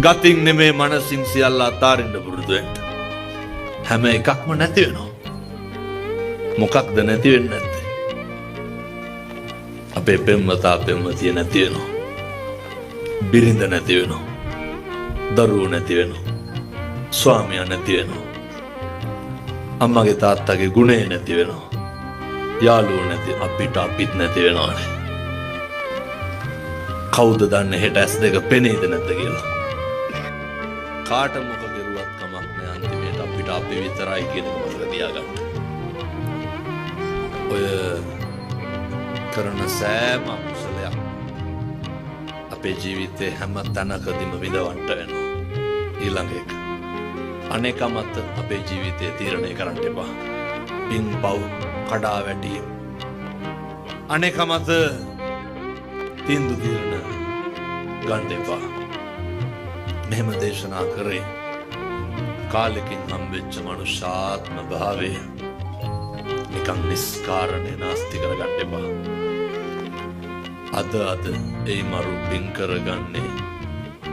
ගතින් නෙමේ මනසින් සියල්ල අතාරින්න පුරුදු වෙන්න. හැම එකක්ම නැති වෙනවා. මොකක්ද නැති වෙන්නේ නැත්තේ? අපේ පෙම්වතා පෙම්වතිය නැති වෙනවා. බිරිඳ නැති වෙනවා. දරුවෝ නැති වෙනවා. ස්වාමියා නැති වෙනවා. අම්මගේ තාත්තගේ ගුණේ නැති වෙනවා. යාළුවෝ නැති අපිත් නැති වෙනවානේ. කවුද දන්නේ හෙට ඇස් දෙක පෙනේද නැද්ද කියලා? කාට මොක කෙරුවත් කමක් නෑ. අන්තිමේට අපිට අපි විතරයි කියන එක මතක තියාගන්න. ඔය කරන සෑම අකුසලයක් අපේ ජීවිතේ හැම තැනකදීම විඳවන්න වෙනවා. ඊළඟ එක අනේක මත අපේ ජීවිතේ තීරණය කරන්න එපා. පින් පව් කඩා වැටීම් අනේක මත තීන්දු තීරණ ගන්න එපා. මෙහෙම දේශනා කරේ කාලෙකින් හම්බෙච්ච මනුෂ්‍යාත්ම භාවය නිකන් නිස්කාරණය නාස්ති කරගන්න එපා. අද ඒ මරු පින් කරගන්නේ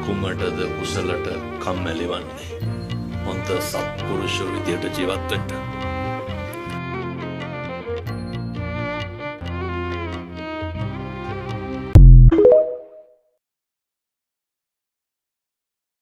කුමටද කුසලට කම්මැලි වන්නේ. හොඳ සත්පුරුෂ විදියට ජීවත් වෙන්න.